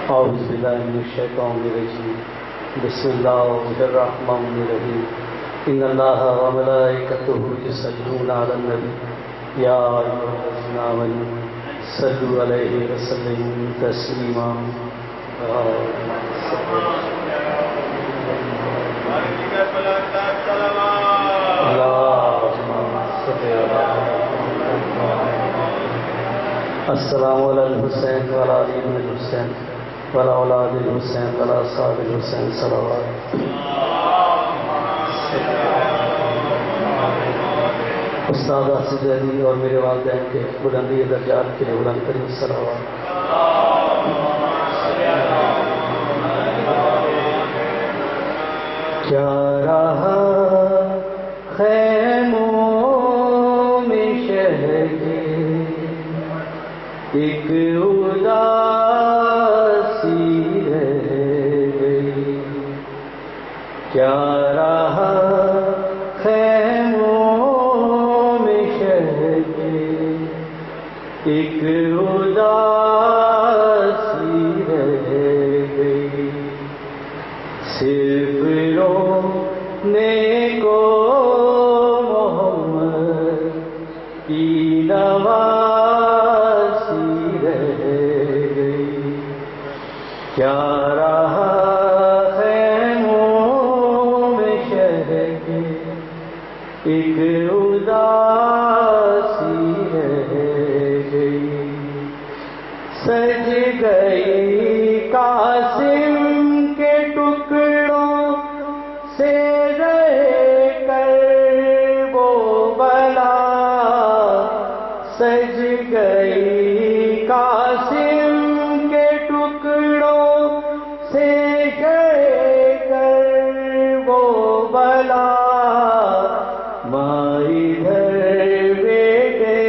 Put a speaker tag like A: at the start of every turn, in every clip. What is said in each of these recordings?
A: أعوذ بالله من الشيطان الرجيم بسم الله الرحمن الرحيم إن الله وملائكته يصلون على النبي يا أيها الذين آمنوا صلوا عليه وسلموا تسليما السلام على الحسين وعلى علي بن الحسين وعلى اولاد الحسين وعلى اصحاب الحسين صلوات. استاد حافظ علی اور میرے والدین کے بلندی درجات کے لیے بلند ترین صلوات. کیا رہا خیموں میں شہر کے ایک اداسی رہ گئی، کیا رہا خیموں میں شہر کے ایک اداسی رہ گئی، صرف رونے کو محمد کی نواسی رہ گئی، کیا رہا خیموں میں شہر کے ایک اداسی رہ گئی، سج گئی قاسم کے ٹکڑوں سے رہ کر وہ بلا، سج گئی قاسم کے ٹکڑوں سے رہ کر وہ بلا، ماں ادھر بیٹے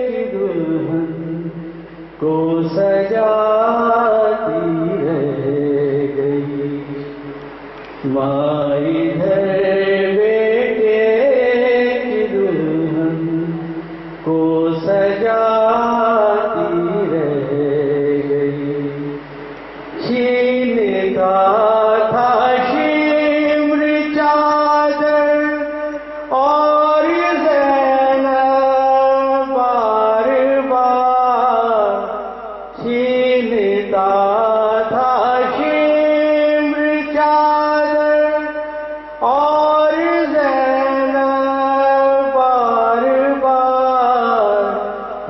A: کی دلہن کو سجاتی رہ گئی، ماں ادھر بیٹے کی دلہن کو سجاتی رہ گئی، چھینتا تھا شمر چادر اور زینب بار بار، چھینتا تھا شمر چادر اور زینب بار بار،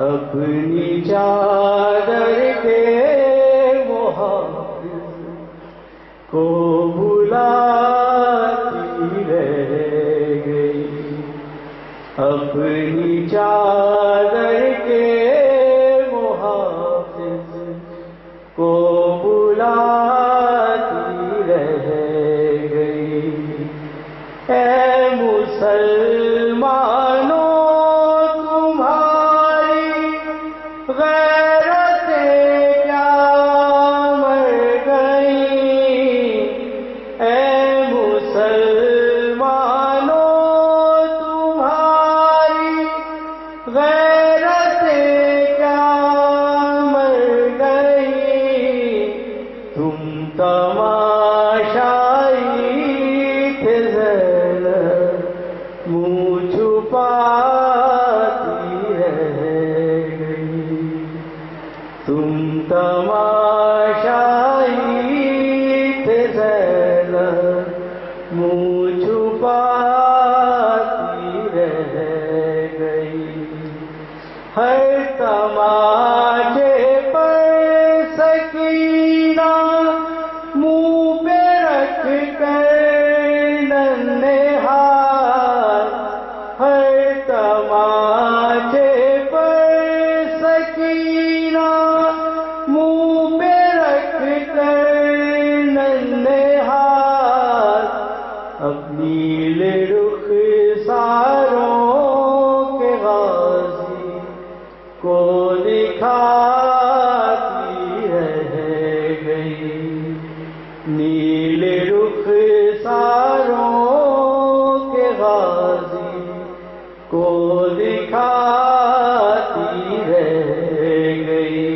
A: اپنی چادر کے محافظ کو بلاتی رہ گئی، اپنی چادر کے محافظ کو بلاتی رہ گئی، اے مسلمانوں تمہاری غیرتیں کیا مر گئیں، اے مسلمانوں تمہاری غیرتیں کیا مر گئیں، تم تماشائی تھے زینب منہ چھپاتی رہ گئی، تم تماشائی تھے زینب منہ چھپاتی رہ گئی، ہر تماشے پر سکینہ منہ پہ رکھ کر ننھے ہاتھ، ہر تماشے پر سکینہ منہ پہ رکھ کر ننھے ہاتھ، اپنی رخ ساروں کے غازی کو دکھاتی رہ گئی، نیل رخ ساروں کے غازی کو دکھاتی رہ گئی،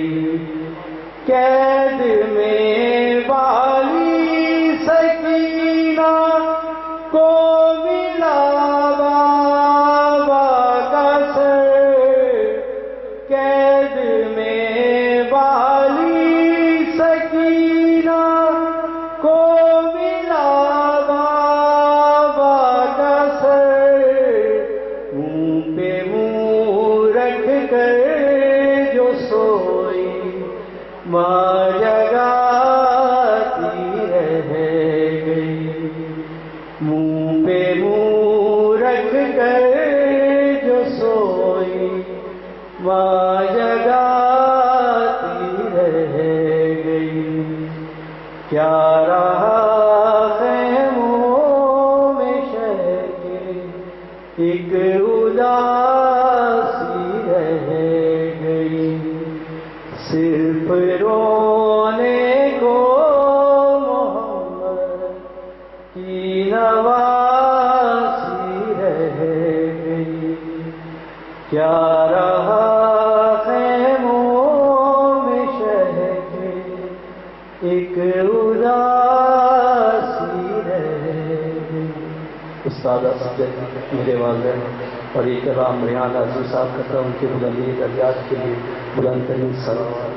A: قید میں کر جو سوئی ماں جگاتی رہ گئی، منہ پہ منہ رکھ کر جو سوئی ماں جگاتی رہ گئی، کیا رہا خیموں میں شہ کے ایک اداسی رہ گئی، صرف رونے کو محمد کی نواسی رہ گئی، کیا رہا خیموں میں شہ کے ایک اداسی رہ گئی۔ استاد اسجد میرے والدین اور یہ کرام ریحان عزیز صاحب کا تھا، ان کے بلندی درجات کے لیے بلند ترین صلوات۔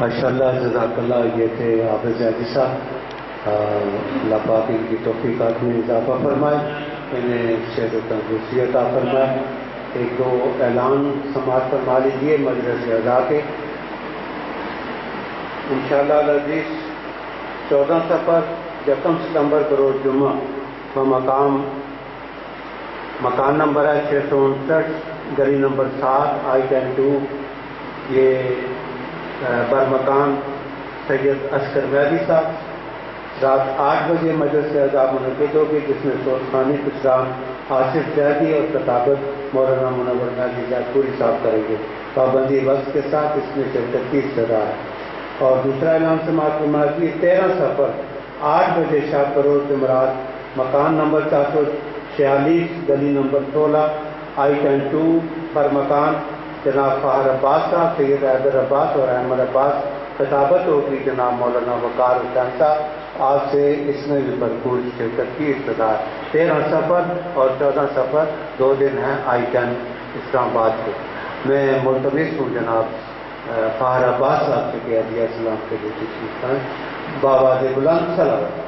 A: ماشاء اللہ، جزاک اللہ۔ یہ تھے حافظ عزیز صاحب، اللہ پاک ان کی توفیقات میں اضافہ فرمائے، انہیں شعر و تندرستی عطا فرمائے۔ ایک دو اعلان سماعت فرما لیجیے مجلس اعضاء کے۔ انشاءاللہ العزیز 14 سفر 1 ستمبر کو روز جمعہ مکان نمبر ہے 659 گلی نمبر 7 I-10-2، یہ برمکان سید عسکر میدی صاحب۔ رات 8 بجے مجلس اعضاء منعقد ہوگی، جس میں سورخانی خسران آصف زیدی اور خطابت مولانا منور میدی پوری صاحب کریں گے، پابندی وقت کے ساتھ اس میں شرکت کی ابتدا ہے۔ اور دوسرا اعلان سماعت فرمائیے، 13 سفر 8 بجے شب بروز جمعرات مکان نمبر 446 گلی نمبر 16 I-10-2 پر مکان جناب فہر عباس صاحب، سید حیدر عباس اور احمد عباس، خطابت ہوگی جناب مولانا وقار حسین صاحب۔ آپ سے اس میں بھی بھرپور شرکت کی ابتدا ہے۔ 13 سفر اور 14 سفر 2 دن ہیں I-10 اسلام آباد کے۔ میں ملتمس ہوں جناب فہر عباس صاحب سے کہ علیہ السلام کے لیے تشریف لائیں۔ بابا بلند صلوات۔